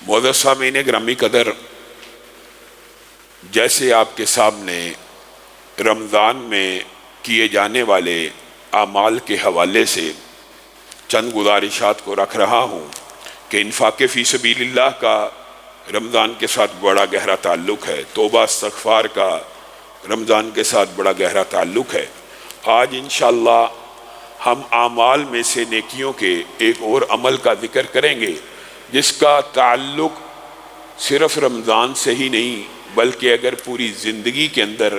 معزز سامعین گرامی قدر، جیسے آپ کے سامنے رمضان میں کیے جانے والے اعمال کے حوالے سے چند گزارشات کو رکھ رہا ہوں کہ انفاق فی سبیل اللہ کا رمضان کے ساتھ بڑا گہرا تعلق ہے، توبہ استغفار کا رمضان کے ساتھ بڑا گہرا تعلق ہے۔ آج انشاءاللہ ہم اعمال میں سے نیکیوں کے ایک اور عمل کا ذکر کریں گے جس کا تعلق صرف رمضان سے ہی نہیں بلکہ اگر پوری زندگی کے اندر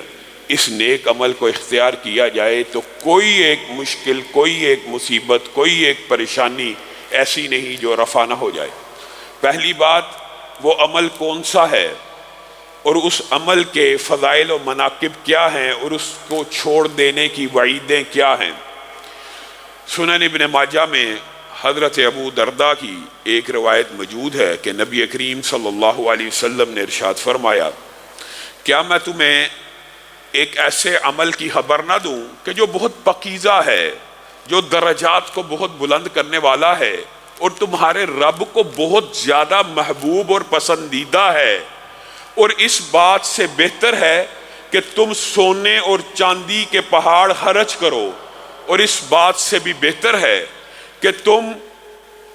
اس نیک عمل کو اختیار کیا جائے تو کوئی ایک مشکل، کوئی ایک مصیبت، کوئی ایک پریشانی ایسی نہیں جو رفع نہ ہو جائے۔ پہلی بات، وہ عمل کون سا ہے اور اس عمل کے فضائل و مناقب کیا ہیں اور اس کو چھوڑ دینے کی وعیدیں کیا ہیں۔ سنن ابن ماجہ میں حضرت ابو درداء کی ایک روایت موجود ہے کہ نبی کریم صلی اللہ علیہ وسلم نے ارشاد فرمایا، کیا میں تمہیں ایک ایسے عمل کی خبر نہ دوں کہ جو بہت پاکیزہ ہے، جو درجات کو بہت بلند کرنے والا ہے اور تمہارے رب کو بہت زیادہ محبوب اور پسندیدہ ہے، اور اس بات سے بہتر ہے کہ تم سونے اور چاندی کے پہاڑ خرچ کرو، اور اس بات سے بھی بہتر ہے کہ تم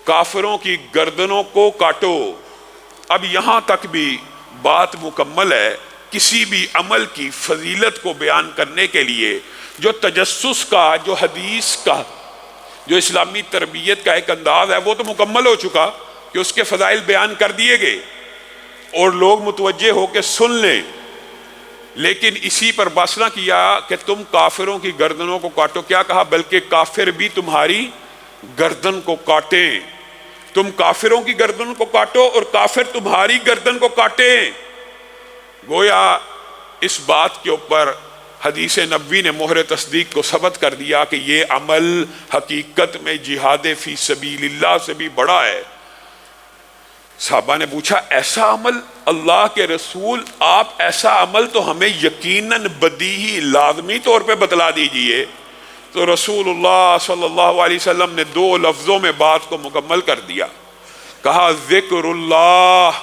کافروں کی گردنوں کو کاٹو۔ اب یہاں تک بھی بات مکمل ہے۔ کسی بھی عمل کی فضیلت کو بیان کرنے کے لیے جو تجسس کا، جو حدیث کا، جو اسلامی تربیت کا ایک انداز ہے وہ تو مکمل ہو چکا کہ اس کے فضائل بیان کر دیے گئے اور لوگ متوجہ ہو کے سن لیں، لیکن اسی پر بس نہ کیا کہ تم کافروں کی گردنوں کو کاٹو۔ کیا کہا؟ بلکہ کافر بھی تمہاری گردن کو کاٹیں۔ تم کافروں کی گردن کو کاٹو اور کافر تمہاری گردن کو کاٹیں۔ گویا اس بات کے اوپر حدیث نبوی نے مہر تصدیق کو ثبت کر دیا کہ یہ عمل حقیقت میں جہاد فی سبیل اللہ سے بھی بڑا ہے۔ صحابہ نے پوچھا، ایسا عمل؟ اللہ کے رسول، آپ ایسا عمل تو ہمیں یقیناً بدیہی لازمی طور پہ بتلا دیجئے۔ تو رسول اللہ صلی اللہ علیہ وسلم نے 2 لفظوں میں بات کو مکمل کر دیا۔ کہا، ذکر اللہ،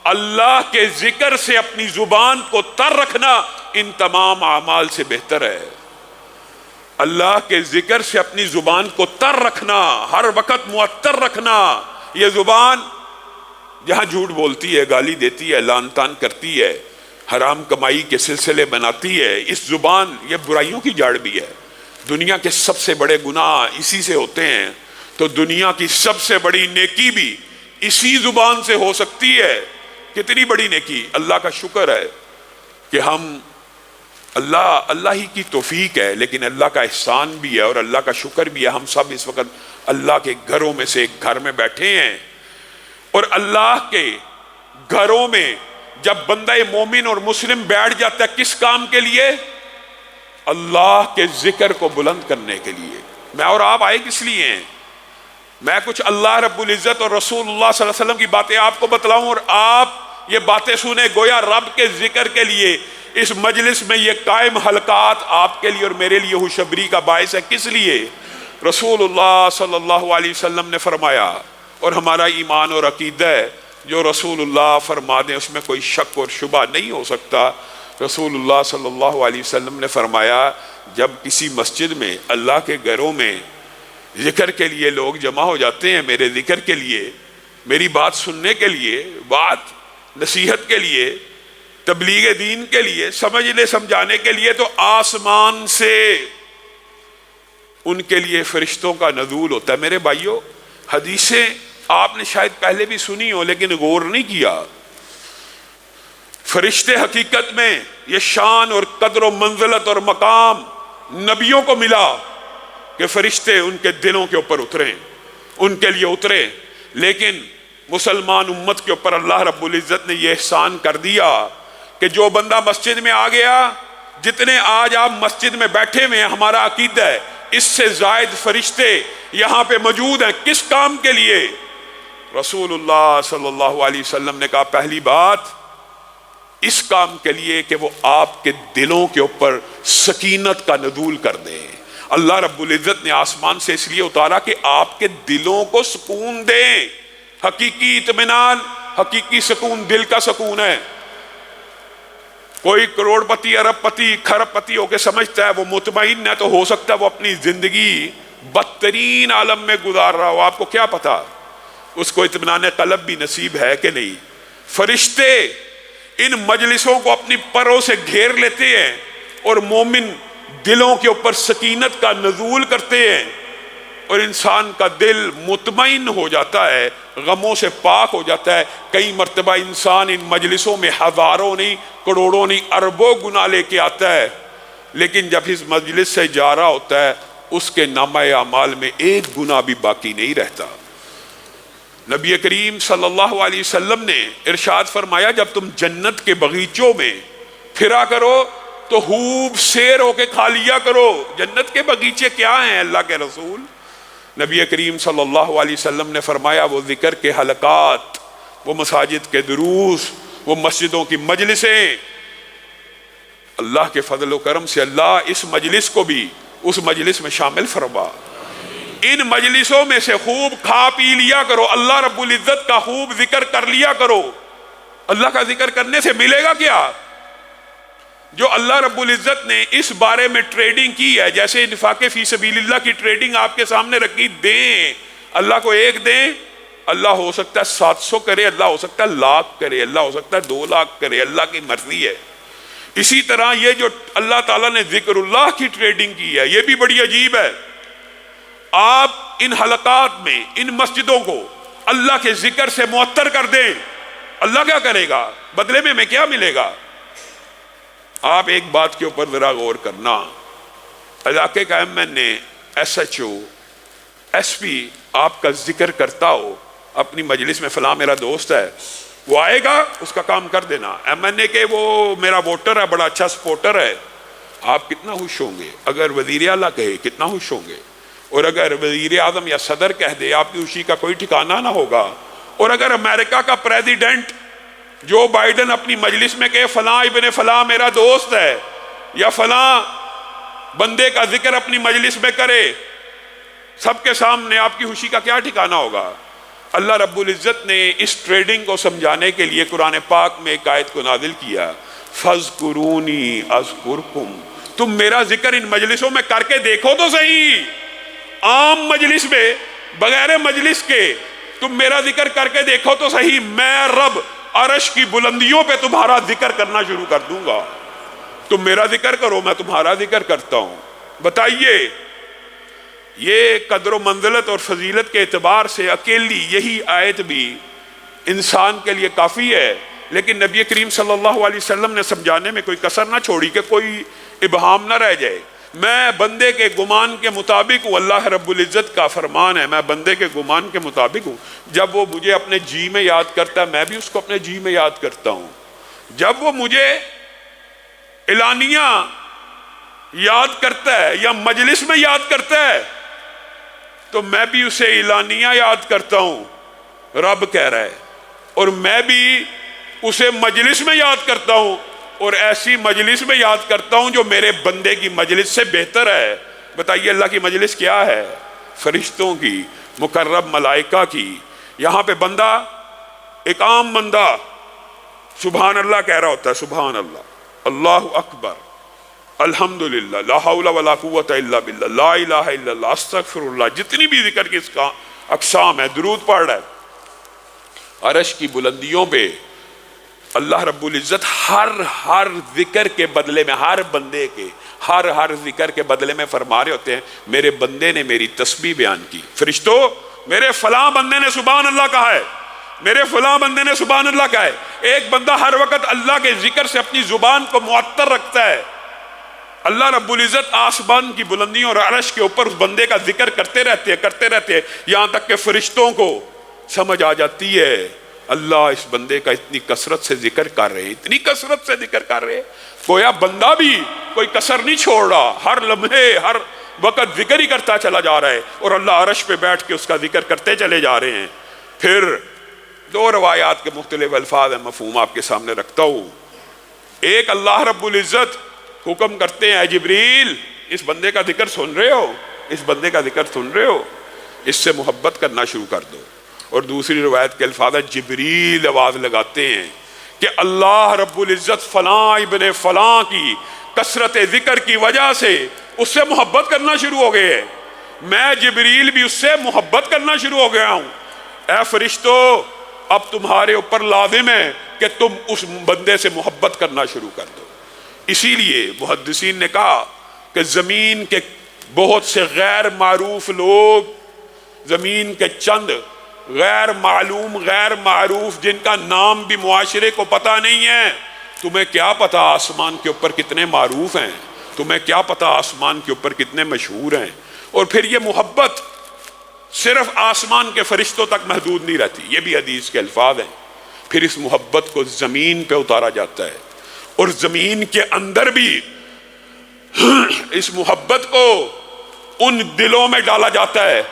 اللہ کے ذکر سے اپنی زبان کو تر رکھنا ان تمام اعمال سے بہتر ہے۔ اللہ کے ذکر سے اپنی زبان کو تر رکھنا، ہر وقت معطر رکھنا۔ یہ زبان جہاں جھوٹ بولتی ہے، گالی دیتی ہے، لعن طعن کرتی ہے، حرام کمائی کے سلسلے بناتی ہے، اس زبان یہ برائیوں کی جڑ بھی ہے۔ دنیا کے سب سے بڑے گناہ اسی سے ہوتے ہیں، تو دنیا کی سب سے بڑی نیکی بھی اسی زبان سے ہو سکتی ہے۔ کتنی بڑی نیکی! اللہ کا شکر ہے کہ ہم اللہ ہی کی توفیق ہے، لیکن اللہ کا احسان بھی ہے اور اللہ کا شکر بھی ہے، ہم سب اس وقت اللہ کے گھروں میں سے ایک گھر میں بیٹھے ہیں۔ اور اللہ کے گھروں میں جب بندہ مومن اور مسلم بیٹھ جاتا ہے، کس کام کے لیے؟ اللہ کے ذکر کو بلند کرنے کے لیے۔ میں اور آپ آئے کس لیے ہیں؟ میں کچھ اللہ رب العزت اور رسول اللہ صلی اللہ علیہ وسلم کی باتیں آپ کو بتلاؤں اور آپ یہ باتیں سنیں، گویا رب کے ذکر کے لیے اس مجلس میں یہ قائم حلقات آپ کے لیے اور میرے لیے خوشبری کا باعث ہے۔ کس لیے؟ رسول اللہ صلی اللہ علیہ وسلم نے فرمایا، اور ہمارا ایمان اور عقیدہ ہے جو رسول اللہ فرما دیں اس میں کوئی شک اور شبہ نہیں ہو سکتا۔ رسول اللہ صلی اللہ علیہ وسلم نے فرمایا، جب کسی مسجد میں، اللہ کے گھروں میں ذکر کے لیے لوگ جمع ہو جاتے ہیں، میرے ذکر کے لیے، میری بات سننے کے لیے، بات نصیحت کے لیے، تبلیغ دین کے لیے، سمجھنے سمجھانے کے لیے، تو آسمان سے ان کے لیے فرشتوں کا نزول ہوتا ہے۔ میرے بھائیوں، حدیثیں آپ نے شاید پہلے بھی سنی ہو لیکن غور نہیں کیا۔ فرشتے حقیقت میں یہ شان اور قدر و منزلت اور مقام نبیوں کو ملا کہ فرشتے ان کے دلوں کے اوپر اترے، ان کے لیے اترے، لیکن مسلمان امت کے اوپر اللہ رب العزت نے یہ احسان کر دیا کہ جو بندہ مسجد میں آ گیا، جتنے آج آپ مسجد میں بیٹھے ہوئے ہیں، ہمارا عقیدہ ہے اس سے زائد فرشتے یہاں پہ موجود ہیں۔ کس کام کے لیے؟ رسول اللہ صلی اللہ علیہ وسلم نے کہا، پہلی بات اس کام کے لیے کہ وہ آپ کے دلوں کے اوپر سکینت کا نزول کر دیں۔ اللہ رب العزت نے آسمان سے اس لیے اتارا کہ آپ کے دلوں کو سکون دیں، حقیقی اطمینان، حقیقی سکون دل کا سکون ہے. کوئی کروڑپتی ارب پتی کھرب پتی ہو کے سمجھتا ہے وہ مطمئن ہے، تو ہو سکتا ہے وہ اپنی زندگی بدترین عالم میں گزار رہا ہو. آپ کو کیا پتا اس کو اطمینان قلب بھی نصیب ہے کہ نہیں. فرشتے ان مجلسوں کو اپنی پروں سے گھیر لیتے ہیں اور مومن دلوں کے اوپر سکینت کا نزول کرتے ہیں، اور انسان کا دل مطمئن ہو جاتا ہے، غموں سے پاک ہو جاتا ہے. کئی مرتبہ انسان ان مجلسوں میں ہزاروں نہیں، کروڑوں نہیں، اربوں گناہ لے کے آتا ہے، لیکن جب اس مجلس سے جا رہا ہوتا ہے اس کے نامہ اعمال میں ایک گناہ بھی باقی نہیں رہتا. نبی کریم صلی اللہ علیہ وسلم نے ارشاد فرمایا جب تم جنت کے باغیچوں میں پھرا کرو تو خوب سیر ہو کے کھا لیا کرو. جنت کے باغیچے کیا ہیں اللہ کے رسول؟ نبی کریم صلی اللہ علیہ وسلم نے فرمایا وہ ذکر کے حلقات، وہ مساجد کے دروس، وہ مسجدوں کی مجلسیں. اللہ کے فضل و کرم سے اللہ اس مجلس کو بھی اس مجلس میں شامل فرما. ان مجلسوں میں سے خوب کھا پی لیا کرو، اللہ رب العزت کا خوب ذکر کر لیا کرو. اللہ کا ذکر کرنے سے ملے گا کیا؟ جو اللہ رب العزت نے اس بارے میں ٹریڈنگ کی ہے، جیسے انفاق فی سبیل اللہ کی ٹریڈنگ آپ کے سامنے رکھی، دیں اللہ کو ایک دیں، اللہ ہو سکتا ہے 700 کرے، اللہ ہو سکتا ہے 1,00,000 کرے، اللہ ہو سکتا ہے 2,00,000 کرے، اللہ کی مرضی ہے. اسی طرح یہ جو اللہ تعالیٰ نے ذکر اللہ کی ٹریڈنگ کی ہے یہ بھی بڑی عجیب ہے. آپ ان حلقات میں ان مسجدوں کو اللہ کے ذکر سے معطر کر دیں، اللہ کیا کرے گا؟ بدلے میں کیا ملے گا؟ آپ ایک بات کے اوپر ذرا غور کرنا، علاقے کا M N A, S H O, S P آپ کا ذکر کرتا ہو اپنی مجلس میں، فلاں میرا دوست ہے، وہ آئے گا اس کا کام کر دینا. ایم این اے کے وہ میرا ووٹر ہے، بڑا اچھا سپورٹر ہے، آپ کتنا خوش ہوں گے. اگر وزیر اعلیٰ کہے کتنا خوش ہوں گے، اور اگر وزیر اعظم یا صدر کہہ دے آپ کی خوشی کا کوئی ٹھکانہ نہ ہوگا. اور اگر امریکہ کا پریزیڈنٹ جو بائیڈن اپنی مجلس میں کہے فلاں ابن فلاں میرا دوست ہے، یا فلاں بندے کا ذکر اپنی مجلس میں کرے سب کے سامنے، آپ کی خوشی کا کیا ٹھکانہ ہوگا؟ اللہ رب العزت نے اس ٹریڈنگ کو سمجھانے کے لیے قرآن پاک میں ایک آیت کو نازل کیا، فَاذْكُرُونِي أَذْكُرْكُمْ. تم میرا ذکر ان مجلسوں میں کر کے دیکھو تو صحیح. عام مجلس میں بغیر مجلس کے تم میرا ذکر کر کے دیکھو تو صحیح، میں رب عرش کی بلندیوں پہ تمہارا ذکر کرنا شروع کر دوں گا. تم میرا ذکر کرو، میں تمہارا ذکر کرتا ہوں. بتائیے یہ قدر و منزلت اور فضیلت کے اعتبار سے اکیلی یہی آیت بھی انسان کے لیے کافی ہے، لیکن نبی کریم صلی اللہ علیہ وسلم نے سمجھانے میں کوئی کسر نہ چھوڑی کہ کوئی ابہام نہ رہ جائے. میں بندے کے گمان کے مطابق ہوں، اللہ رب العزت کا فرمان ہے میں بندے کے گمان کے مطابق ہوں. جب وہ مجھے اپنے جی میں یاد کرتا ہے میں بھی اس کو اپنے جی میں یاد کرتا ہوں. جب وہ مجھے اعلانیہ یاد کرتا ہے یا مجلس میں یاد کرتا ہے تو میں بھی اسے اعلانیہ یاد کرتا ہوں، رب کہہ رہا ہے، اور میں بھی اسے مجلس میں یاد کرتا ہوں، اور ایسی مجلس میں یاد کرتا ہوں جو میرے بندے کی مجلس سے بہتر ہے. بتائیے اللہ کی مجلس کیا ہے؟ فرشتوں کی، مقرب ملائکہ کی. یہاں پہ بندہ، ایک عام بندہ سبحان اللہ کہہ رہا ہوتا ہے، سبحان اللہ، اللہ اکبر، الحمدللہ، لا حول ولا قوت الا باللہ، لا الہ الا اللہ، استغفر اللہ، جتنی بھی ذکر کی اس کا اقسام ہے، درود پڑھ رہا ہے. عرش کی بلندیوں پہ اللہ رب العزت ہر ذکر کے بدلے میں، ہر بندے کے ہر ذکر کے بدلے میں فرما رہے ہوتے ہیں میرے بندے نے میری تسبیح بیان کی. فرشتوں میرے فلاں بندے نے سبحان اللہ کہا ہے، میرے فلاں بندے نے سبحان اللہ کہا ہے. ایک بندہ ہر وقت اللہ کے ذکر سے اپنی زبان کو معطر رکھتا ہے. اللہ رب العزت آسمان کی بلندیوں اور عرش کے اوپر اس بندے کا ذکر کرتے رہتے ہیں یہاں تک کہ فرشتوں کو سمجھ آ جاتی ہے اللہ اس بندے کا اتنی کثرت سے ذکر کر رہے، اتنی کثرت سے ذکر کر رہے، گویا بندہ بھی کوئی کسر نہیں چھوڑ رہا، ہر لمحے ہر وقت ذکر ہی کرتا چلا جا رہا ہے، اور اللہ عرش پہ بیٹھ کے اس کا ذکر کرتے چلے جا رہے ہیں. پھر دو روایات کے مختلف الفاظ ہیں، مفہوم آپ کے سامنے رکھتا ہوں. ایک، اللہ رب العزت حکم کرتے ہیں اے جبریل اس بندے کا ذکر سن رہے ہو، اس بندے کا ذکر سن رہے ہو، اس سے محبت کرنا شروع کر دو. اور دوسری روایت کے الفاظ ہیں جبریل آواز لگاتے ہیں کہ اللہ رب العزت فلاں ابن فلاں کی کثرت ذکر کی وجہ سے اس سے محبت کرنا شروع ہو گئے ہیں، میں جبریل بھی اس سے محبت کرنا شروع ہو گیا ہوں۔ اے فرشتو، اب تمہارے اوپر لازم ہے کہ تم اس بندے سے محبت کرنا شروع کر دو۔ اسی لیے محدثین نے کہا کہ زمین کے بہت سے غیر معروف لوگ، زمین کے چند غیر معلوم غیر معروف جن کا نام بھی معاشرے کو پتہ نہیں ہے، تمہیں کیا پتا آسمان کے اوپر کتنے معروف ہیں، تمہیں کیا پتا آسمان کے اوپر کتنے مشہور ہیں۔ اور پھر یہ محبت صرف آسمان کے فرشتوں تک محدود نہیں رہتی، یہ بھی حدیث کے الفاظ ہیں، پھر اس محبت کو زمین پہ اتارا جاتا ہے، اور زمین کے اندر بھی اس محبت کو ان دلوں میں ڈالا جاتا ہے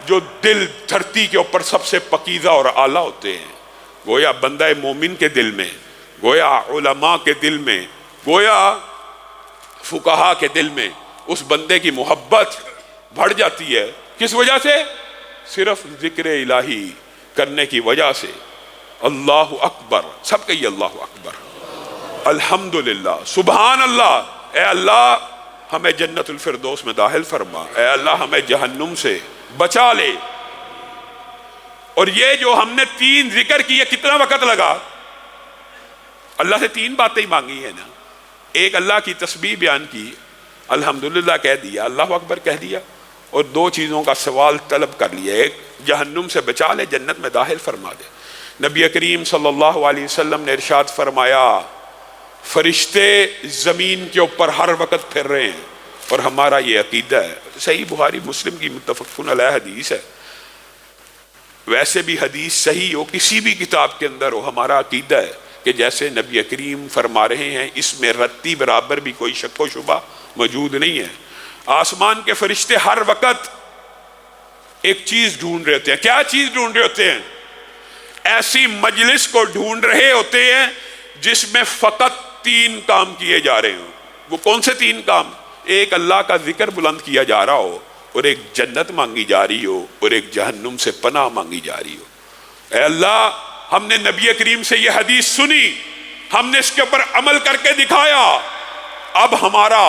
جو دل دھرتی کے اوپر سب سے پکیزہ اور اعلیٰ ہوتے ہیں۔ گویا بندہ مومن کے دل میں، گویا علماء کے دل میں، گویا فقہا کے دل میں اس بندے کی محبت بڑھ جاتی ہے۔ کس وجہ سے؟ صرف ذکر الہی کرنے کی وجہ سے۔ اللہ اکبر، سب کہیے اللہ اکبر، الحمدللہ، سبحان اللہ۔ اے اللہ ہمیں جنت الفردوس میں داخل فرما، اے اللہ ہمیں جہنم سے بچا لے۔ اور یہ جو ہم نے 3 ذکر کیے، کتنا وقت لگا؟ اللہ سے 3 باتیں ہی مانگی ہیں نا۔ ایک اللہ کی تسبیح بیان کی، الحمدللہ کہہ دیا، اللہ اکبر کہہ دیا، اور 2 چیزوں کا سوال طلب کر لیا، ایک جہنم سے بچا لے، جنت میں داخل فرما دے۔ نبی کریم صلی اللہ علیہ وسلم نے ارشاد فرمایا فرشتے زمین کے اوپر ہر وقت پھر رہے ہیں، اور ہمارا یہ عقیدہ ہے، صحیح بخاری مسلم کی متفقن علیہ حدیث ہے، ویسے بھی حدیث صحیح ہو کسی بھی کتاب کے اندر ہو، ہمارا عقیدہ ہے کہ جیسے نبی کریم فرما رہے ہیں اس میں رتی برابر بھی کوئی شک و شبہ موجود نہیں ہے۔ آسمان کے فرشتے ہر وقت ایک چیز ڈھونڈ رہے ہوتے ہیں۔ کیا چیز ڈھونڈ رہے ہوتے ہیں؟ ایسی مجلس کو ڈھونڈ رہے ہوتے ہیں جس میں فقط 3 کام کیے جا رہے ہوں۔ وہ کون سے 3 کام؟ ایک اللہ کا ذکر بلند کیا جا رہا ہو، اور ایک جنت مانگی جا رہی ہو، اور ایک جہنم سے پناہ مانگی جا رہی ہو۔ اے اللہ ہم نے نبی کریم سے یہ حدیث سنی، ہم نے اس کے اوپر عمل کر کے دکھایا، اب ہمارا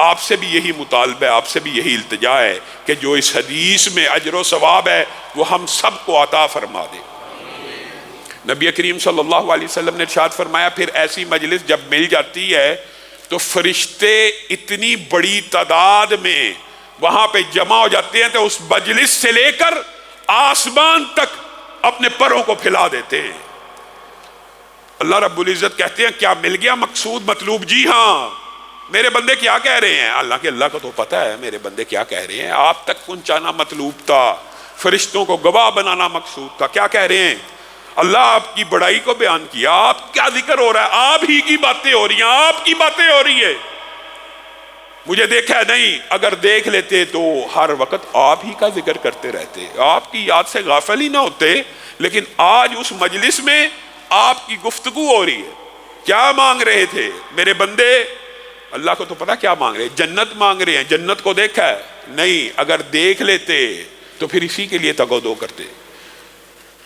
آپ سے بھی یہی مطالبہ ہے، آپ سے بھی یہی التجا ہے کہ جو اس حدیث میں اجر و ثواب ہے وہ ہم سب کو عطا فرما دے۔ نبی کریم صلی اللہ علیہ وسلم نے ارشاد فرمایا پھر ایسی مجلس جب مل جاتی ہے تو فرشتے اتنی بڑی تعداد میں وہاں پہ جمع ہو جاتے ہیں تو اس مجلس سے لے کر آسمان تک اپنے پروں کو پھیلا دیتے ہیں۔ اللہ رب العزت کہتے ہیں کیا مل گیا مقصود مطلوب؟ جی ہاں، میرے بندے کیا کہہ رہے ہیں؟ اللہ کو تو پتہ ہے میرے بندے کیا کہہ رہے ہیں، آپ تک پہنچانا مطلوب تھا، فرشتوں کو گواہ بنانا مقصود تھا۔ کیا کہہ رہے ہیں؟ اللہ آپ کی بڑائی کو بیان کیا، آپ کیا ذکر ہو رہا ہے؟ آپ ہی کی باتیں ہو رہی ہیں، آپ کی باتیں ہو رہی ہے، مجھے دیکھا ہے نہیں، اگر دیکھ لیتے تو ہر وقت آپ ہی کا ذکر کرتے رہتے، آپ کی یاد سے غافل ہی نہ ہوتے، لیکن آج اس مجلس میں آپ کی گفتگو ہو رہی ہے۔ کیا مانگ رہے تھے میرے بندے؟ اللہ کو تو پتا کیا مانگ رہے ہیں، جنت مانگ رہے ہیں۔ جنت کو دیکھا ہے نہیں، اگر دیکھ لیتے تو پھر اسی کے لیے تگودو کرتے۔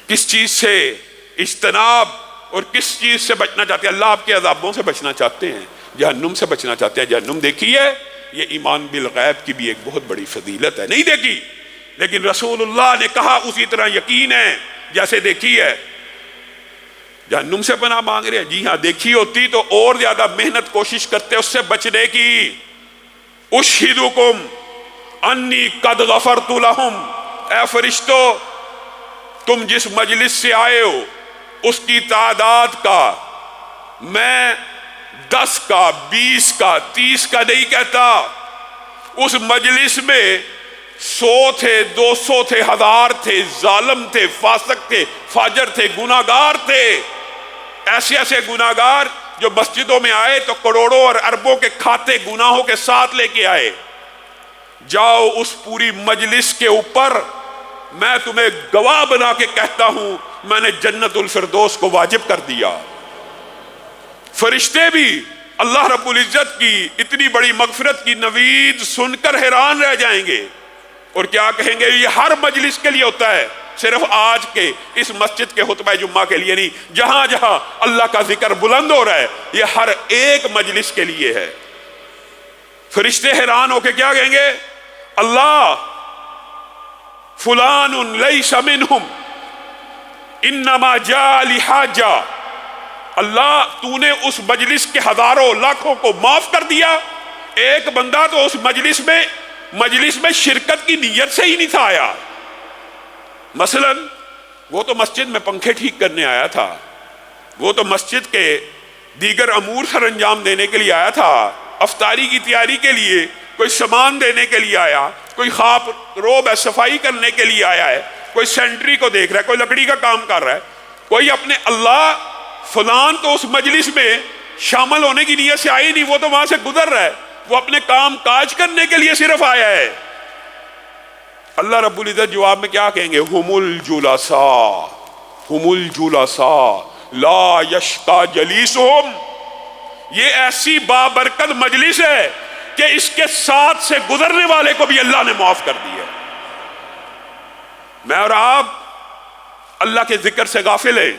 کس چیز سے اجتناب اور کس چیز سے بچنا چاہتے ہیں؟ اللہ آپ کے عذابوں سے بچنا چاہتے ہیں، جہنم سے بچنا چاہتے ہیں۔ جہنم دیکھی ہے؟ یہ ایمان بالغیب کی بھی ایک بہت بڑی فضیلت ہے۔ نہیں دیکھی، لیکن رسول اللہ نے کہا اسی طرح یقین ہے جیسے دیکھی ہے۔ جہنم سے پناہ مانگ رہے ہیں، جی ہاں، دیکھی ہوتی تو اور زیادہ محنت کوشش کرتے اس سے بچنے کی۔ اشہدکم انی قد غفرت لہم، اے فرشتو تم جس مجلس سے آئے ہو اس کی تعداد کا میں 10 کا 20 کا 30 کا نہیں کہتا، اس مجلس میں 100 تھے، 200 تھے، 1000 تھے، ظالم تھے، فاسق تھے، فاجر تھے، گناہگار تھے، ایسے ایسے گناہگار جو مسجدوں میں آئے تو کروڑوں اور اربوں کے کھاتے گناہوں کے ساتھ لے کے آئے۔ جاؤ اس پوری مجلس کے اوپر میں تمہیں گواہ بنا کے کہتا ہوں میں نے جنت الفردوس کو واجب کر دیا۔ فرشتے بھی اللہ رب العزت کی اتنی بڑی مغفرت کی نوید سن کر حیران رہ جائیں گے اور کیا کہیں گے؟ یہ ہر مجلس کے لیے ہوتا ہے، صرف آج کے اس مسجد کے خطبہ جمعہ کے لیے نہیں، جہاں جہاں اللہ کا ذکر بلند ہو رہا ہے یہ ہر ایک مجلس کے لیے ہے۔ فرشتے حیران ہو کے کیا کہیں گے؟ اللہ فلان لیس منہم انما جاء لحاجہ، اللہ تو نے اس مجلس کے ہزاروں لاکھوں کو معاف کر دیا، ایک بندہ تو اس مجلس میں شرکت کی نیت سے ہی نہیں تھا آیا۔ مثلا وہ تو مسجد میں پنکھے ٹھیک کرنے آیا تھا، وہ تو مسجد کے دیگر امور سر انجام دینے کے لیے آیا تھا، افطاری کی تیاری کے لیے، کوئی سامان دینے کے لیے آیا، کوئی خواب روب ہے صفائی کرنے کے لیے آیا ہے، کوئی سینٹری کو دیکھ رہا ہے، کوئی لکڑی کا کام کر رہا ہے، کوئی اپنے اللہ فلان تو اس مجلس میں شامل ہونے کی نیت سے آئی نہیں، وہ تو وہاں سے گزر رہا ہے، وہ اپنے کام کاج کرنے کے لیے صرف آیا ہے۔ اللہ رب العزت جواب میں کیا کہیں گے؟ ہم الجلساء ہم الجلساء لا یشقی جلیسہم، یہ ایسی بابرکت مجلس ہے کہ اس کے ساتھ سے گزرنے والے کو بھی اللہ نے معاف کر دیا۔ میں اور آپ اللہ کے ذکر سے غافل ہیں،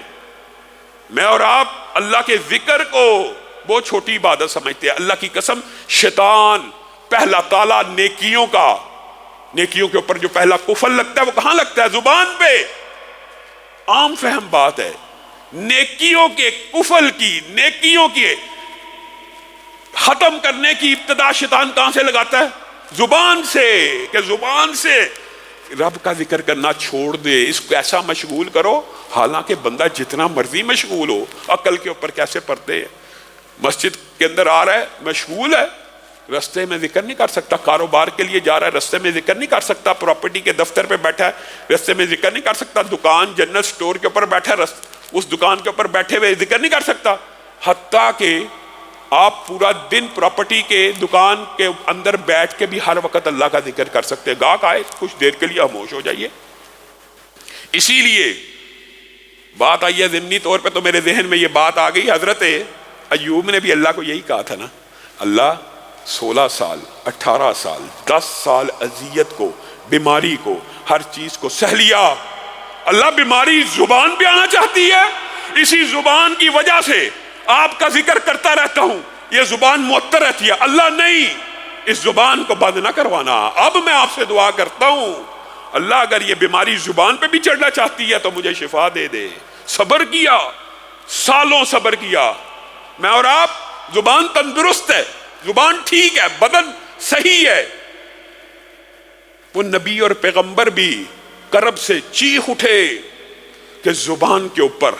میں اور آپ اللہ کے ذکر کو بہت چھوٹی عبادت سمجھتے ہیں۔ اللہ کی قسم شیطان پہلا تالا نیکیوں کے اوپر جو پہلا کفل لگتا ہے وہ کہاں لگتا ہے؟ زبان پہ۔ عام فہم بات ہے، نیکیوں کے کفل کی، نیکیوں کی ختم کرنے کی ابتدا شیطان کہاں سے لگاتا ہے؟ زبان سے، کہ زبان سے رب کا ذکر کرنا چھوڑ دے، اس کو ایسا مشغول کرو، حالانکہ بندہ جتنا مرضی مشغول ہو، عقل کے اوپر کیسے پڑتے ہیں؟ مسجد کے اندر آ رہا ہے مشغول ہے، رستے میں ذکر نہیں کر سکتا، کاروبار کے لیے جا رہا ہے رستے میں ذکر نہیں کر سکتا، پراپرٹی کے دفتر پہ بیٹھا ہے رستے میں ذکر نہیں کر سکتا، دکان جنرل سٹور کے اوپر بیٹھا ہے اس دکان کے اوپر بیٹھے ہوئے ذکر نہیں کر سکتا۔ حتیٰ کہ آپ پورا دن پراپرٹی کے دکان کے اندر بیٹھ کے بھی ہر وقت اللہ کا ذکر کر سکتے ہیں، گاہک آئے کچھ دیر کے لیے خاموش ہو جائیے۔ اسی لیے بات آئی ہے ضمنی طور پہ، تو میرے ذہن میں یہ بات آ گئی، حضرت ایوب نے بھی اللہ کو یہی کہا تھا نا، اللہ 16 سال 18 سال 10 سال اذیت کو، بیماری کو، ہر چیز کو سہ لیا، اللہ بیماری زبان پہ آنا چاہتی ہے، اسی زبان کی وجہ سے آپ کا ذکر کرتا رہتا ہوں، یہ زبان معطر رہتی ہے، اللہ نہیں، اس زبان کو بند نہ کروانا۔ اب میں آپ سے دعا کرتا ہوں اللہ اگر یہ بیماری زبان پہ بھی چڑھنا چاہتی ہے تو مجھے شفا دے دے۔ صبر کیا، سالوں صبر کیا، میں اور آپ زبان تندرست ہے، زبان ٹھیک ہے، بدن صحیح ہے۔ وہ نبی اور پیغمبر بھی کرب سے چیخ اٹھے کہ زبان کے اوپر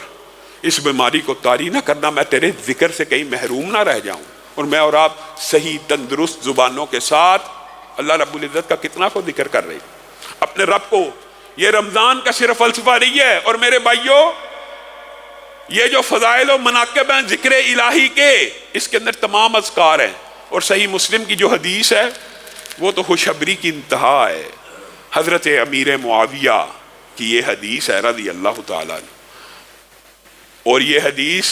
اس بیماری کو طاری نہ کرنا، میں تیرے ذکر سے کہیں محروم نہ رہ جاؤں۔ اور میں اور آپ صحیح تندرست زبانوں کے ساتھ اللہ رب العزت کا کتنا کو ذکر کر رہے ہیں اپنے رب کو۔ یہ رمضان کا صرف فلسفہ نہیں ہے، اور میرے بھائیوں یہ جو فضائل و مناقب ہیں ذکر الہی کے، اس کے اندر تمام اذکار ہیں، اور صحیح مسلم کی جو حدیث ہے وہ تو خوشخبری کی انتہا ہے۔ حضرت امیر معاویہ کی یہ حدیث ہے رضی اللہ تعالیٰ عنہ، اور یہ حدیث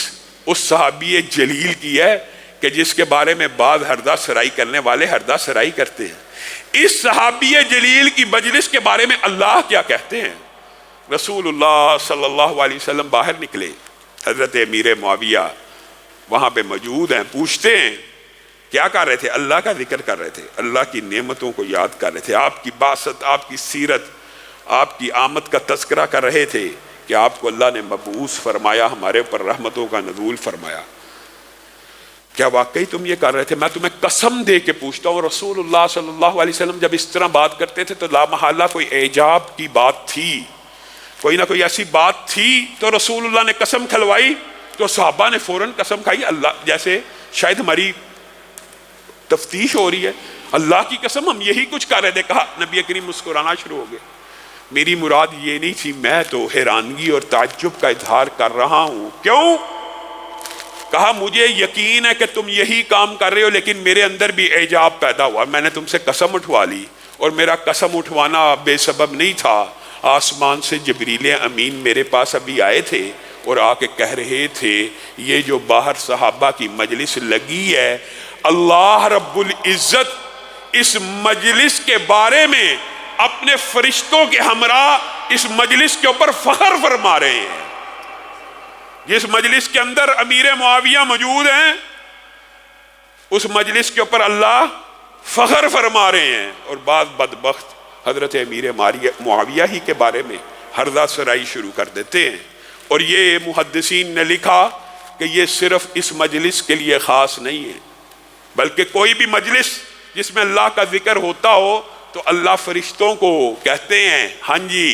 اس صحابی جلیل کی ہے کہ جس کے بارے میں بعض ہردہ سرائی کرنے والے ہردہ سرائی کرتے ہیں۔ اس صحابی جلیل کی مجلس کے بارے میں اللہ کیا کہتے ہیں؟ رسول اللہ صلی اللہ علیہ وسلم باہر نکلے، حضرت امیر معاویہ وہاں پہ موجود ہیں، پوچھتے ہیں کیا کر رہے تھے؟ اللہ کا ذکر کر رہے تھے، اللہ کی نعمتوں کو یاد کر رہے تھے، آپ کی باسط، آپ کی سیرت، آپ کی آمد کا تذکرہ کر رہے تھے کہ آپ کو اللہ نے مبعوث فرمایا، ہمارے اوپر رحمتوں کا نزول فرمایا۔ کیا واقعی تم یہ کر رہے تھے؟ میں تمہیں قسم دے کے پوچھتا ہوں، رسول اللہ صلی اللہ علیہ وسلم جب اس طرح بات کرتے تھے تو لا محالہ کوئی اعجاب کی بات تھی، کوئی نہ کوئی ایسی بات تھی، تو رسول اللہ نے قسم کھلوائی تو صحابہ نے فوراً قسم کھائی، اللہ جیسے شاید ہماری تفتیش ہو رہی ہے، اللہ کی قسم ہم یہی کچھ کر رہے تھے۔ کہا نبی کریم مسکرانا شروع ہو گئے، میری مراد یہ نہیں تھی، میں تو حیرانگی اور تعجب کا اظہار کر رہا ہوں۔ کیوں؟ کہا مجھے یقین ہے کہ تم یہی کام کر رہے ہو، لیکن میرے اندر بھی اعجاب پیدا ہوا، میں نے تم سے قسم اٹھوا لی، اور میرا قسم اٹھوانا بے سبب نہیں تھا۔ آسمان سے جبریل امین میرے پاس ابھی آئے تھے اور آ کے کہہ رہے تھے یہ جو باہر صحابہ کی مجلس لگی ہے، اللہ رب العزت اس مجلس کے بارے میں اپنے فرشتوں کے ہمراہ اس مجلس کے اوپر فخر فرما رہے ہیں۔ جس مجلس کے اندر امیر معاویہ موجود ہیں اس مجلس کے اوپر اللہ فخر فرما رہے ہیں، اور بعض بدبخت حضرت امیر معاویہ ہی کے بارے میں ہرزہ سرائی شروع کر دیتے ہیں۔ اور یہ محدثین نے لکھا کہ یہ صرف اس مجلس کے لیے خاص نہیں ہے، بلکہ کوئی بھی مجلس جس میں اللہ کا ذکر ہوتا ہو تو اللہ فرشتوں کو کہتے ہیں ہاں جی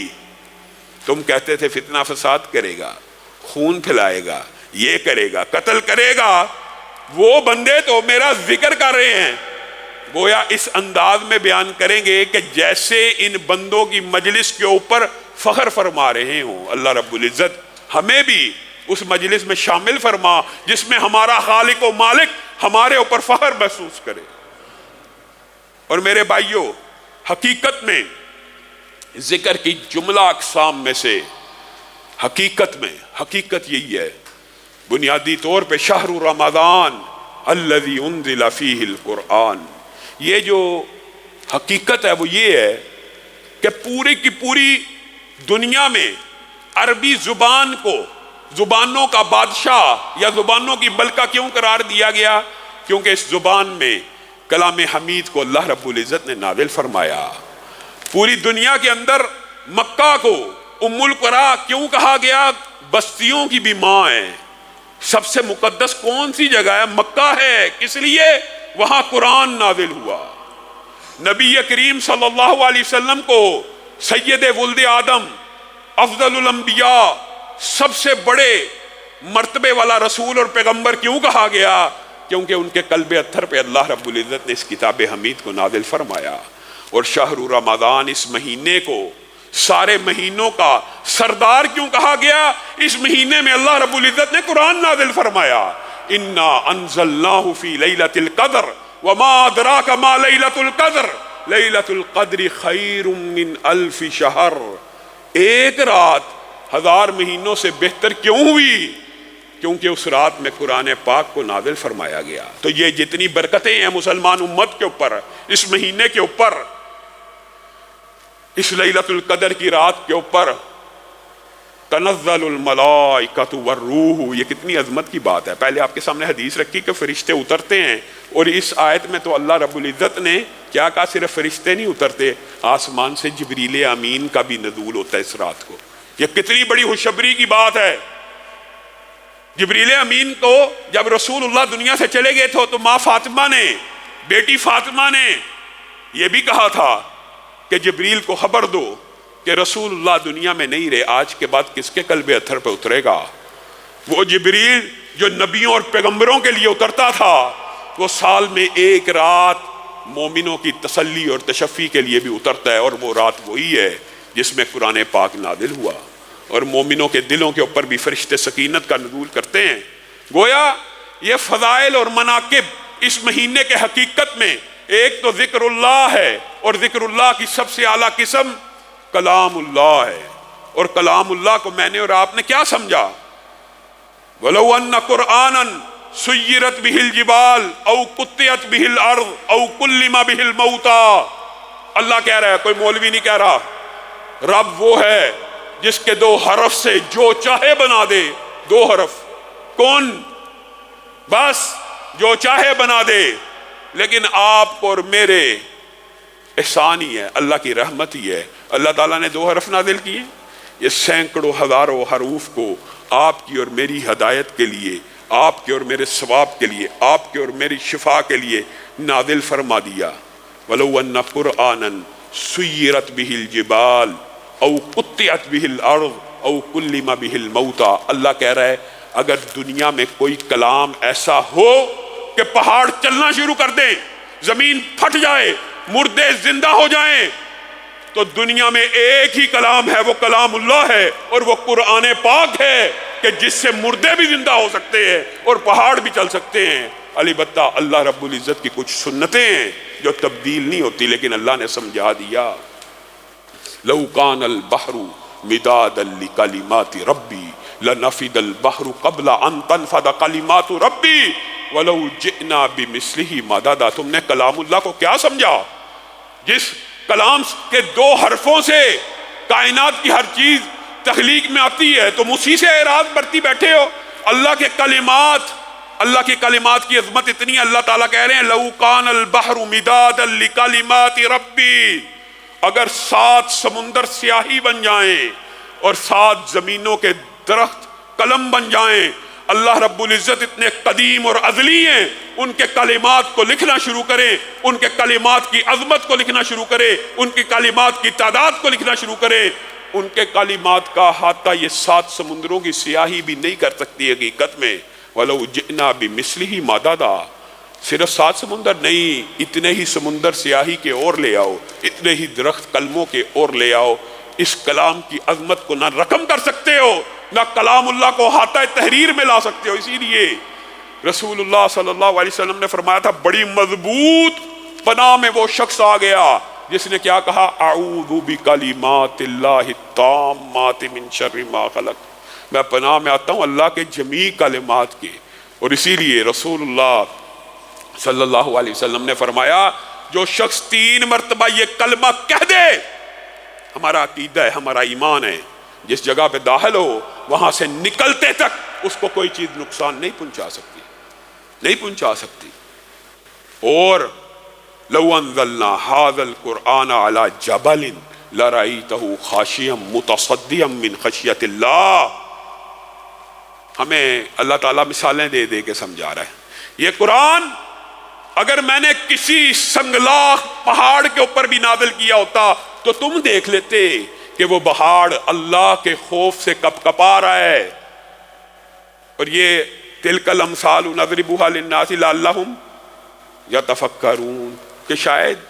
تم کہتے تھے فتنہ فساد کرے گا، خون پھیلائے گا، یہ کرے گا، قتل کرے گا، وہ بندے تو میرا ذکر کر رہے ہیں۔ گویا اس انداز میں بیان کریں گے کہ جیسے ان بندوں کی مجلس کے اوپر فخر فرما رہے ہوں۔ اللہ رب العزت ہمیں بھی اس مجلس میں شامل فرما جس میں ہمارا خالق و مالک ہمارے اوپر فخر محسوس کرے۔ اور میرے بھائیوں، حقیقت میں ذکر کی جملہ اقسام میں سے حقیقت یہی ہے، بنیادی طور پہ شہر رمضان الذی انزل فیہ القرآن، یہ جو حقیقت ہے وہ یہ ہے کہ پوری کی پوری دنیا میں عربی زبان کو زبانوں کا بادشاہ یا زبانوں کی ملکہ کیوں قرار دیا گیا؟ کیونکہ اس زبان میں کلام حمید کو اللہ رب العزت نے نازل فرمایا۔ پوری دنیا کے اندر مکہ کو ام القریٰ کیوں کہا گیا؟ بستیوں کی بھی ماں ہے۔ سب سے مقدس کون سی جگہ ہے؟ مکہ ہے۔ کس لیے؟ وہاں قرآن نازل ہوا۔ نبی کریم صلی اللہ علیہ وسلم کو سید ولد آدم، افضل الانبیاء، سب سے بڑے مرتبے والا رسول اور پیغمبر کیوں کہا گیا؟ کیونکہ ان کے قلب اطہر پہ اللہ رب العزت نے اس کتاب حمید کو نازل فرمایا۔ اور شہر رمضان، اس مہینے کو سارے مہینوں کا سردار کیوں کہا گیا؟ اس مہینے میں اللہ رب العزت نے قرآن نازل فرمایا۔ انا انزلناہ فی لیلۃ القدر وما ادراک ما لیلۃ القدر لیلۃ القدر خیر من الف شہر۔ ایک رات 1000 مہینوں سے بہتر کیوں ہوئی؟ کیونکہ اس رات میں قرآن پاک کو نازل فرمایا گیا۔ تو یہ جتنی برکتیں ہیں مسلمان امت کے اوپر، اس مہینے کے اوپر، اس لیلۃ القدر کی رات کے اوپر، تنزل الملائکۃ والروح، یہ کتنی عظمت کی بات ہے۔ پہلے آپ کے سامنے حدیث رکھی کہ فرشتے اترتے ہیں، اور اس آیت میں تو اللہ رب العزت نے کیا کہا؟ صرف فرشتے نہیں اترتے، آسمان سے جبریل امین کا بھی نزول ہوتا ہے اس رات کو۔ یہ کتنی بڑی خوشخبری کی بات ہے۔ جبریل امین کو جب رسول اللہ دنیا سے چلے گئے تھے تو ماں فاطمہ نے، بیٹی فاطمہ نے یہ بھی کہا تھا کہ جبریل کو خبر دو کہ رسول اللہ دنیا میں نہیں رہے، آج کے بعد کس کے قلب اطہر پہ اترے گا؟ وہ جبریل جو نبیوں اور پیغمبروں کے لیے اترتا تھا، وہ سال میں ایک رات مومنوں کی تسلی اور تشفی کے لیے بھی اترتا ہے، اور وہ رات وہی ہے جس میں قرآن پاک نازل ہوا، اور مومنوں کے دلوں کے اوپر بھی فرشتے سکینت کا نزول کرتے ہیں۔ گویا یہ فضائل اور مناقب اس مہینے کے حقیقت میں ایک تو ذکر اللہ ہے، اور ذکر اللہ کی سب سے اعلیٰ قسم کلام اللہ ہے۔ اور کلام اللہ کو میں نے اور آپ نے کیا سمجھا؟ وَلَوْ أَنَّ قُرْآنًا سُيِّرَتْ بِهِ الْجِبَالُ أَوْ قُطِّعَتْ بِهِ الْأَرْضُ أَوْ كُلِّمَ بِهِ الْمَوْتَى۔ اللہ کہہ رہا ہے، کوئی مولوی نہیں کہہ رہا۔ رب وہ ہے جس کے 2 حرف سے جو چاہے بنا دے۔ 2 حرف، کون؟ بس جو چاہے بنا دے۔ لیکن آپ کو اور میرے احسان ہی ہے، اللہ کی رحمت ہی ہے، اللہ تعالیٰ نے 2 حرف نازل کیے۔ یہ سینکڑوں ہزاروں حروف کو آپ کی اور میری ہدایت کے لیے، آپ کے اور میرے ثواب کے لیے، آپ کے اور میری شفا کے لیے نازل فرما دیا۔ وَلَوْ أَنَّ قُرْآنًا سُيِّرَتْ بِهِ الْجِبَالُ أَوْ قُطِّعَتْ بِهِ الْأَرْضُ أَوْ كُلِّمَ بِهِ الْمَوْتَى۔ اللہ کہہ رہا ہے اگر دنیا میں کوئی کلام ایسا ہو کہ پہاڑ چلنا شروع کر دیں، زمین پھٹ جائے، مردے زندہ ہو جائیں، تو دنیا میں ایک ہی کلام ہے، وہ کلام اللہ ہے، اور وہ قرآن پاک ہے کہ جس سے مردے بھی زندہ ہو سکتے ہیں اور پہاڑ بھی چل سکتے ہیں۔ البتہ اللہ رب العزت کی کچھ سنتیں ہیں جو تبدیل نہیں ہوتی، لیکن اللہ نے سمجھا دیا۔ لو کان البحر مدادا لکلمات ربی لنفد البحر قبل ان تنفد کلمات ربی ولو جئنا بمثلہ مددا۔ تم نے کلام اللہ کو کیا سمجھا؟ جس کلام کے دو حرفوں سے کائنات کی ہر چیز تخلیق میں آتی ہے، تم اسی سے اعراض برتی بیٹھے ہو۔ اللہ کے کلمات کی عظمت اتنی ہے، اللہ تعالیٰ کہہ رہے ہیں لَوْ كَانَ الْبَحْرُ مِدَادًا لِكَلِمَاتِ رَبِّي، اگر 7 سمندر سیاہی بن جائیں اور 7 زمینوں کے درخت قلم بن جائیں، اللہ رب العزت اتنے قدیم اور ازلی ہیں، ان کے کلمات کو لکھنا شروع کریں، ان کے کلمات کی عظمت کو لکھنا شروع کریں، ان کی کلمات کی تعداد کو لکھنا شروع کریں، ان کے کلمات کا احاطہ یہ 7 سمندروں کی سیاہی بھی نہیں کر سکتی حقیقت میں۔ وَلَوْ جِئْنَا بِمِثْلِهِ مَدَدًا، صرف 7 سمندر نہیں، اتنے ہی سمندر سیاہی کے اور لے آؤ، اتنے ہی درخت کلموں کے اور لے آؤ، اس کلام کی عظمت کو نہ رقم کر سکتے ہو، نہ کلام اللہ کو احاطہ تحریر میں لا سکتے ہو۔ اسی لیے رسول اللہ صلی اللہ علیہ وسلم نے فرمایا تھا بڑی مضبوط پناہ میں وہ شخص آ گیا جس نے کیا کہا، اعوذ بکلمات اللہ التامات من شر ما خلق، میں پناہ میں آتا ہوں اللہ کے جمیع کلمات کے۔ اور اسی لیے رسول اللہ صلی اللہ علیہ وسلم نے فرمایا جو شخص 3 مرتبہ یہ کلمہ کہہ دے، ہمارا عقیدہ ہے، ہمارا ایمان ہے، جس جگہ پہ داخل ہو وہاں سے نکلتے تک اس کو کوئی چیز نقصان نہیں پہنچا سکتی۔ اور لو انزلنا هذا القرآن على جبل لرأيته خاشعا متصدعا من خشیۃ اللہ، ہمیں اللہ تعالیٰ مثالیں دے دے کے سمجھا رہا ہے، یہ قرآن اگر میں نے کسی سنگلاخ پہاڑ کے اوپر بھی نازل کیا ہوتا تو تم دیکھ لیتے کہ وہ پہاڑ اللہ کے خوف سے کپ کپا رہا ہے۔ اور یہ تلک الامثال نضربها للناس لعلهم یتفکرون، کہ شاید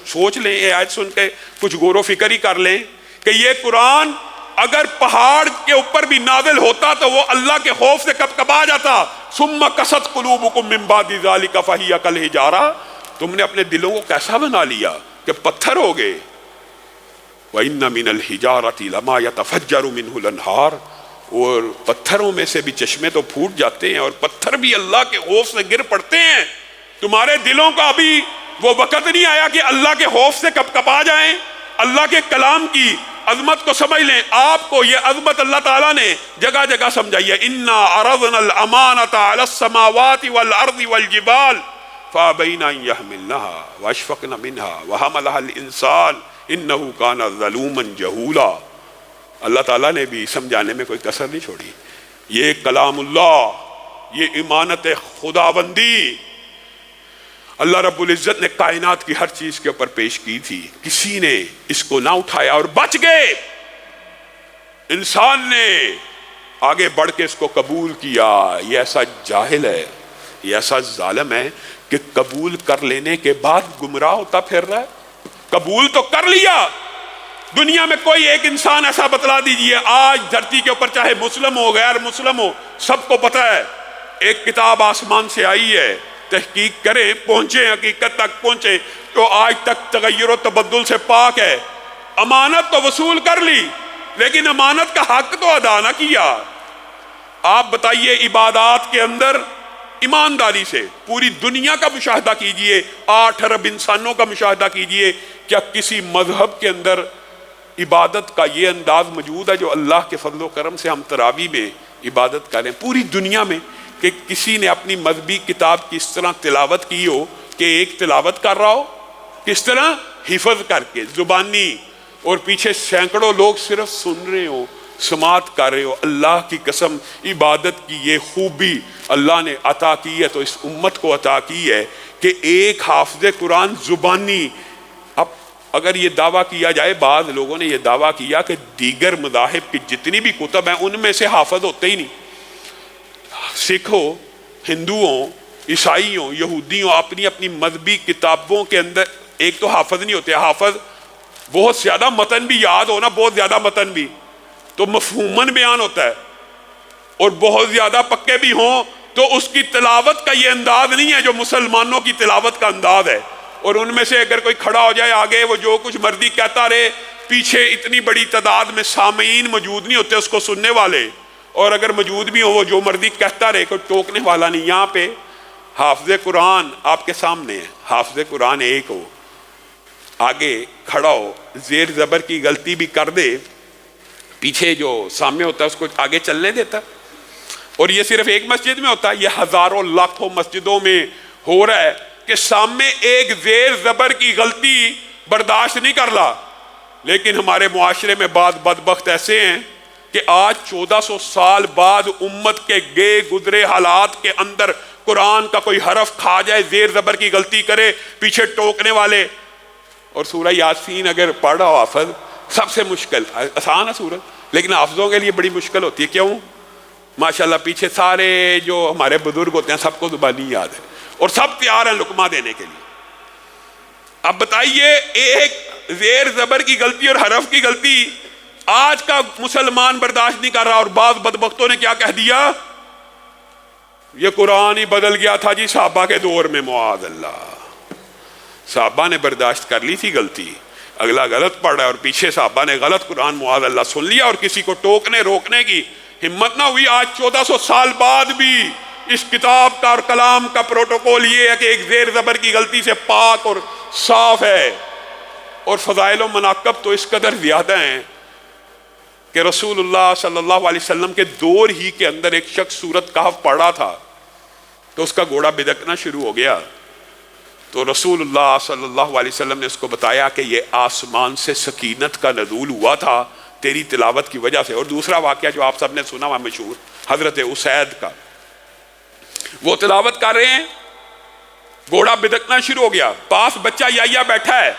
سوچ لیں، یہ آیت سن کے کچھ غور و فکر ہی کر لیں کہ یہ قرآن اگر پہاڑ کے اوپر بھی نازل ہوتا تو وہ اللہ کے خوف سے کب کبا جاتا۔ ثم قست قلوبکم من بعد ذلک فہی کالحجارہ، تم نے اپنے دلوں کو کیسا بنا لیا کہ پتھر ہو گئے۔ وَإِنَّ مِنَ الْحِجَارَةِ لَمَا يَتَفَجَّرُ مِنْهُ الْأَنْهَارُ، اور پتھروں میں سے بھی چشمے تو پھوٹ جاتے ہیں اور پتھر بھی اللہ کے خوف سے گر پڑتے ہیں۔ تمہارے دلوں کا ابھی وہ وقت نہیں آیا کہ اللہ کے خوف سے کب کپا جائیں، اللہ کے کلام کی عظمت کو سمجھ لیں۔ آپ کو یہ عظمت اللہ تعالیٰ نے جگہ جگہ سمجھائی ہے، اِنَّا عَرَضْنَا الْأَمَانَةَ عَلَى السَّمَاوَاتِ وَالْأَرْضِ وَالْجِبَالِ فَأَبَيْنَ أَن يَحْمِلْنَهَا وَأَشْفَقْنَ مِنْهَا وَحَمَلَهَا الْإِنسَانُ إِنَّهُ كَانَ ظَلُومًا جَهُولًا۔ اللہ تعالیٰ نے بھی سمجھانے میں کوئی کسر نہیں چھوڑی۔ یہ کلام اللہ، یہ امانت خداوندی اللہ رب العزت نے کائنات کی ہر چیز کے اوپر پیش کی تھی، کسی نے اس کو نہ اٹھایا اور بچ گئے۔ انسان نے آگے بڑھ کے اس کو قبول کیا۔ یہ ایسا جاہل ہے، یہ ایسا ظالم ہے کہ قبول کر لینے کے بعد گمراہ ہوتا پھر رہا ہے۔ قبول تو کر لیا، دنیا میں کوئی ایک انسان ایسا بتلا دیجئے آج دھرتی کے اوپر، چاہے مسلم ہو غیر مسلم ہو، سب کو پتہ ہے ایک کتاب آسمان سے آئی ہے، تحقیق کریں، پہنچیں، حقیقت تک پہنچیں، تو آج تک تغیر و تبدل سے پاک ہے۔ امانت تو وصول کر لی لیکن امانت کا حق تو ادا نہ کیا۔ آپ بتائیے عبادات کے اندر ایمانداری سے پوری دنیا کا مشاہدہ کیجئے، 8 ارب انسانوں کا مشاہدہ کیجئے، کیا کسی مذہب کے اندر عبادت کا یہ انداز موجود ہے جو اللہ کے فضل و کرم سے ہم تراویح میں عبادت کریں پوری دنیا میں، کہ کسی نے اپنی مذہبی کتاب کی اس طرح تلاوت کی ہو کہ ایک تلاوت کر رہا ہو، کس طرح حفظ کر کے زبانی، اور پیچھے سینکڑوں لوگ صرف سن رہے ہو، سماعت کر رہے ہو۔ اللہ کی قسم عبادت کی یہ خوبی اللہ نے عطا کی ہے تو اس امت کو عطا کی ہے کہ ایک حافظ قرآن زبانی، اب اگر یہ دعویٰ کیا جائے، بعض لوگوں نے یہ دعویٰ کیا کہ دیگر مذاہب کی جتنی بھی کتب ہیں ان میں سے حافظ ہوتے ہی نہیں، سکھ ہو، ہندو ہوں، عیسائی ہوں، یہودی ہوں، اپنی اپنی مذہبی کتابوں کے اندر ایک تو حافظ نہیں ہوتے، حافظ بہت زیادہ متن بھی یاد ہونا، بہت زیادہ متن بھی تو مفہوماً بیان ہوتا ہے، اور بہت زیادہ پکے بھی ہوں تو اس کی تلاوت کا یہ انداز نہیں ہے جو مسلمانوں کی تلاوت کا انداز ہے۔ اور ان میں سے اگر کوئی کھڑا ہو جائے آگے، وہ جو کچھ مرضی کہتا رہے، پیچھے اتنی بڑی تعداد میں سامعین موجود نہیں ہوتے اس کو سننے والے، اور اگر موجود بھی ہو وہ جو مرضی کہتا رہے، کوئی ٹوکنے والا نہیں۔ یہاں پہ حافظ قرآن آپ کے سامنے ہے، حافظ قرآن ایک ہو، آگے کھڑا ہو، زیر زبر کی غلطی بھی کر دے، پیچھے جو سامنے ہوتا ہے اس کو آگے چلنے دیتا. اور یہ صرف ایک مسجد میں ہوتا ہے، یہ ہزاروں لاکھوں مسجدوں میں ہو رہا ہے کہ سامنے ایک زیر زبر کی غلطی برداشت نہیں کر رہا. لیکن ہمارے معاشرے میں بعض بدبخت ایسے ہیں کہ آج 1400 سال بعد امت کے گئے گزرے حالات کے اندر قرآن کا کوئی حرف کھا جائے، زیر زبر کی غلطی کرے، پیچھے ٹوکنے والے. اور سورہ یاسین اگر پڑھ رہا ہو حافظ، سب سے مشکل، آسان ہے سورت لیکن حافظوں کے لیے بڑی مشکل ہوتی ہے. کیوں؟ ماشاءاللہ پیچھے سارے جو ہمارے بزرگ ہوتے ہیں سب کو زبانی یاد ہے اور سب تیار ہیں لقمہ دینے کے لیے. اب بتائیے ایک زیر زبر کی غلطی اور حرف کی غلطی آج کا مسلمان برداشت نہیں کر رہا، اور بعض بدبختوں نے کیا کہہ دیا، یہ قرآن ہی بدل گیا تھا جی صحابہ کے دور میں. معاذ اللہ، صحابہ نے برداشت کر لی تھی غلطی، اگلا غلط پڑھ رہا ہے اور پیچھے صحابہ نے غلط قرآن معاذ اللہ سن لیا اور کسی کو ٹوکنے روکنے کی ہمت نہ ہوئی. آج 1400 سال بعد بھی اس کتاب کا اور کلام کا پروٹوکول یہ ہے کہ ایک زیر زبر کی غلطی سے پاک اور صاف ہے. اور فضائل و مناقب تو اس قدر زیادہ ہیں کہ رسول اللہ صلی اللہ علیہ وسلم کے دور ہی کے اندر ایک شخص سورۃ کہف پڑھ رہا تھا تو اس کا گھوڑا بدکنا شروع ہو گیا. تو رسول اللہ صلی اللہ علیہ وسلم نے اس کو بتایا کہ یہ آسمان سے سکینت کا نزول ہوا تھا تیری تلاوت کی وجہ سے. اور دوسرا واقعہ جو آپ سب نے سنا ہوا مشہور، حضرت اسید کا، وہ تلاوت کر رہے ہیں، گھوڑا بدکنا شروع ہو گیا، پاس بچہ یحییٰ بیٹھا ہے،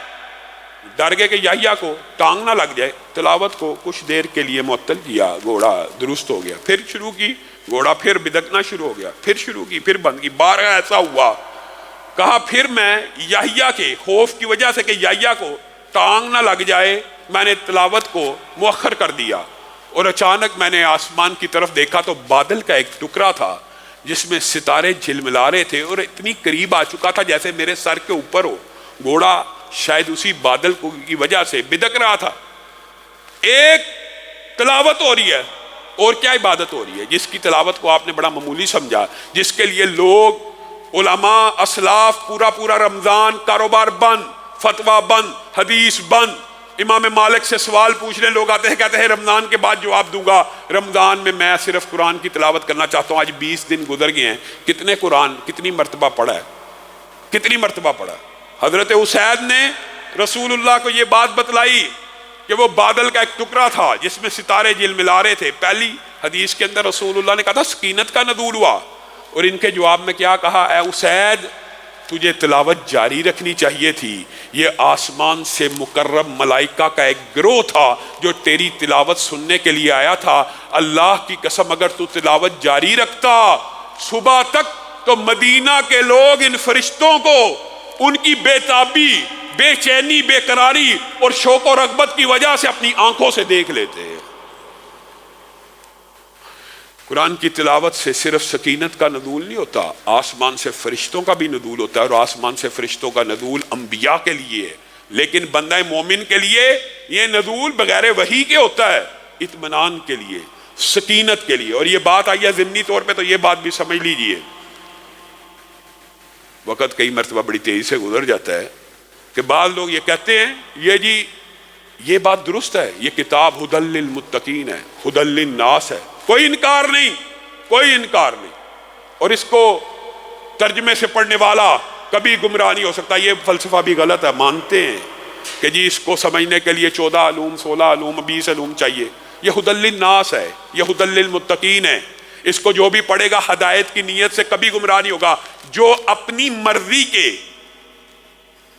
ڈر گئے کہ یحییٰ کو ٹانگ نہ لگ جائے. تلاوت کو کچھ دیر کے لیے معطل کیا، گھوڑا درست ہو گیا، پھر شروع کی، گھوڑا پھر بدکنا شروع ہو گیا، پھر شروع کی، پھر بند کی. بارہ ایسا ہوا، کہا پھر میں یحییٰ کے خوف کی وجہ سے کہ یحییٰ کو ٹانگ نہ لگ جائے میں نے تلاوت کو مؤخر کر دیا. اور اچانک میں نے آسمان کی طرف دیکھا تو بادل کا ایک ٹکڑا تھا جس میں ستارے جھلملا رہے تھے اور اتنی قریب آ چکا تھا جیسے میرے سر کے اوپر ہو. گھوڑا شاید اسی بادل کی وجہ سے بدک رہا تھا. ایک تلاوت ہو رہی ہے اور کیا عبادت ہو رہی ہے جس کی تلاوت کو آپ نے بڑا معمولی سمجھا، جس کے لیے لوگ علماء اسلاف پورا رمضان کاروبار بند، فتویٰ بند، حدیث بند. امام مالک سے سوال پوچھنے لوگ آتے ہیں، کہتے ہیں رمضان کے بعد جواب دوں گا، رمضان میں صرف قرآن کی تلاوت کرنا چاہتا ہوں. آج 20 دن گزر گئے ہیں، کتنے قرآن کتنی مرتبہ پڑھا ہے، کتنی مرتبہ پڑھا. حضرت اسید نے رسول اللہ کو یہ بات بتلائی کہ وہ بادل کا ایک ٹکڑا تھا جس میں ستارے جھلملا رہے تھے. پہلی حدیث کے اندر رسول اللہ نے کہا تھا سکینت کا نزول ہوا، اور ان کے جواب میں کیا کہا، اے اسید تجھے تلاوت جاری رکھنی چاہیے تھی. یہ آسمان سے مکرم ملائکہ کا ایک گروہ تھا جو تیری تلاوت سننے کے لیے آیا تھا. اللہ کی قسم اگر تو تلاوت جاری رکھتا صبح تک تو مدینہ کے لوگ ان فرشتوں کو ان کی بے تابی، بے چینی، بے قراری اور شوق و رغبت کی وجہ سے اپنی آنکھوں سے دیکھ لیتے. قرآن کی تلاوت سے صرف سکینت کا نزول نہیں ہوتا، آسمان سے فرشتوں کا بھی نزول ہوتا ہے. اور آسمان سے فرشتوں کا نزول انبیاء کے لیے ہے، لیکن بندہ مومن کے لیے یہ نزول بغیر وحی کے ہوتا ہے، اطمینان کے لیے، سکینت کے لیے. اور یہ بات آئی ہے ضمنی طور پہ تو یہ بات بھی سمجھ لیجئے. وقت کئی مرتبہ بڑی تیزی سے گزر جاتا ہے کہ بعض لوگ یہ کہتے ہیں یہ جی یہ بات درست ہے، یہ کتاب ھدی للمتقین ہے، ھدی للناس ہے، کوئی انکار نہیں، کوئی انکار نہیں. اور اس کو ترجمے سے پڑھنے والا کبھی گمراہ نہیں ہو سکتا. یہ فلسفہ بھی غلط ہے. مانتے ہیں کہ جی اس کو سمجھنے کے لیے 14 علوم، 16 علوم، 20 علوم چاہیے. یہ ھدی للناس ہے، یہ ھدی للمتقین ہے. اس کو جو بھی پڑھے گا ہدایت کی نیت سے کبھی گمراہ نہیں ہوگا. جو اپنی مرضی کے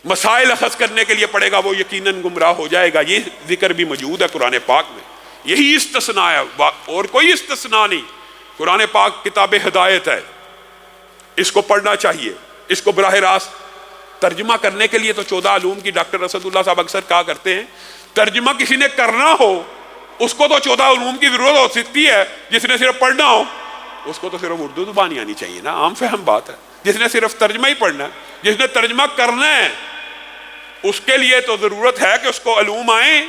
مسائل اخذ کرنے کے لیے پڑھے گا وہ یقیناً گمراہ ہو جائے گا. یہ ذکر بھی موجود ہے قرآن پاک میں. یہی استثناء ہے اور کوئی استثناء نہیں. قرآن پاک کتاب ہدایت ہے، اس کو پڑھنا چاہیے. اس کو براہ راست ترجمہ کرنے کے لیے تو 14 علوم کی ڈاکٹر اسد اللہ صاحب اکثر کہا کرتے ہیں ترجمہ کسی نے کرنا ہو اس کو تو 14 علوم کی ضرورت ہو سکتی ہے. جس نے صرف پڑھنا ہو اس کو تو صرف اردو زبانی آنی چاہیے نا، عام فہم بات ہے. جس نے صرف ترجمہ ہی پڑھنا ہے، جس نے ترجمہ کرنا ہے اس کے لیے تو ضرورت ہے کہ اس کو علوم آئیں.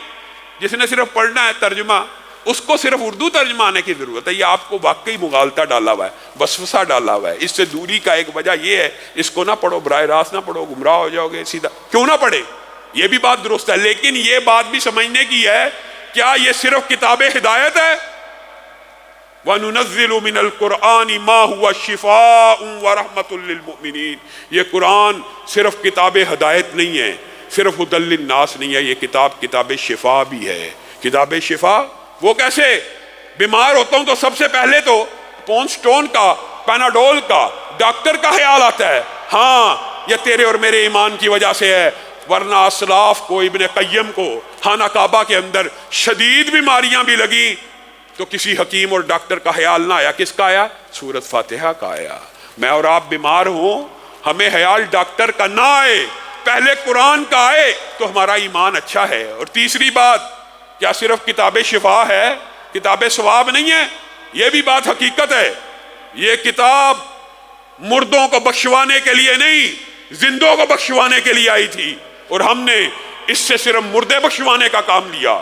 جس نے صرف پڑھنا ہے ترجمہ اس کو صرف اردو ترجمہ آنے کی ضرورت ہے. یہ آپ کو واقعی مغالطہ ڈالا ہوا ہے، وسوسہ ڈالا ہوا ہے. اس سے دوری کا ایک وجہ یہ ہے اس کو نہ پڑھو، براہ راست نہ پڑھو، گمراہ ہو جاؤ گے. سیدھا کیوں نہ پڑھے؟ یہ بھی بات درست ہے، لیکن یہ بات بھی سمجھنے کی ہے، کیا یہ صرف کتاب ہدایت ہے؟ وَنُنَزِّلُ مِنَ الْقُرْآنِ مَا هُوَ شِفَاءٌ وَرَحْمَةٌ لِّلْمُؤْمِنِينَ۔ یہ قرآن صرف کتاب ہدایت نہیں ہے، صرف ہدی للناس نہیں ہے، یہ کتاب شفا بھی ہے۔ کتاب شفا وہ کیسے؟ بیمار ہوتا ہوں تو سب سے پہلے تو پونسٹون کا، پیناڈول کا، ڈاکٹر کا خیال آتا ہے، ہاں یہ تیرے اور میرے ایمان کی وجہ سے ہے، ورنہ اسلاف کو، ابن قیم کو خانہ کعبہ کے اندر شدید بیماریاں بھی لگیں تو کسی حکیم اور ڈاکٹر کا خیال نہ آیا، کس کا آیا؟ سورۃ فاتحہ کا آیا۔ میں اور آپ بیمار ہوں، ہمیں خیال ڈاکٹر کا نہ آئے، پہلے قرآن کا آئے تو ہمارا ایمان اچھا ہے۔ اور تیسری بات، کیا صرف کتاب شفا ہے، کتاب ثواب نہیں ہے؟ یہ بھی بات حقیقت ہے، یہ کتاب مردوں کو بخشوانے کے لیے نہیں، زندوں کو بخشوانے کے لیے آئی تھی، اور ہم نے اس سے صرف مردے بخشوانے کا کام لیا۔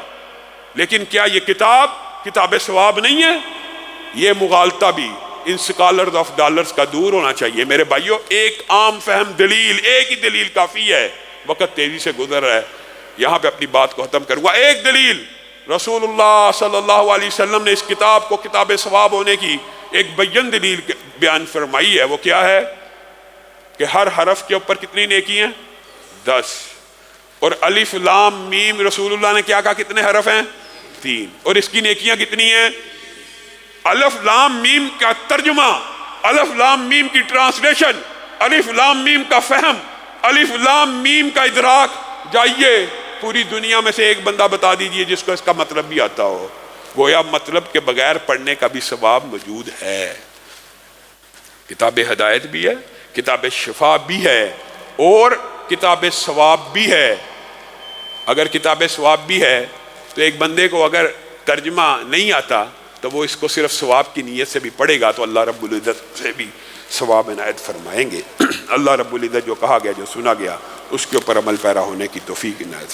لیکن کیا یہ کتاب ثواب نہیں ہے؟ یہ مغالطہ بھی ان سکالرز آف ڈالرز کا دور ہونا چاہیے۔ میرے بھائیوں، ایک عام فہم دلیل، ایک ہی دلیل کافی ہے، وقت تیزی سے گزر رہا ہے، یہاں پہ اپنی بات کو ختم کروں گا۔ ایک دلیل، رسول اللہ صلی اللہ علیہ وسلم نے اس کتاب کو کتاب ثواب ہونے کی ایک بیان دلیل بیان فرمائی ہے۔ وہ کیا ہے کہ ہر حرف کے اوپر کتنی نیکی ہیں؟ 10۔ اور الف لام میم رسول اللہ نے کیا کہا کتنے حرف ہیں؟ 3۔ اور اس کی نیکیاں کتنی ہیں؟ الف لام میم کا ترجمہ، الف لام میم کی ٹرانسلیشن، الف لام میم کا فہم، الف لام میم کا ادراک۔ جائیے پوری دنیا میں سے ایک بندہ بتا دیجئے جس کو اس کا مطلب بھی آتا ہو۔ گویا مطلب کے بغیر پڑھنے کا بھی ثواب موجود ہے۔ کتاب ہدایت بھی ہے، کتاب شفا بھی ہے، اور کتاب ثواب بھی ہے۔ اگر کتاب ثواب بھی ہے تو ایک بندے کو اگر ترجمہ نہیں آتا تو وہ اس کو صرف ثواب کی نیت سے بھی پڑھے گا تو اللہ رب العزت سے بھی ثواب عنایت فرمائیں گے۔ اللہ رب العزت جو کہا گیا، جو سنا گیا، اس کے اوپر عمل پیرا ہونے کی توفیق عنایت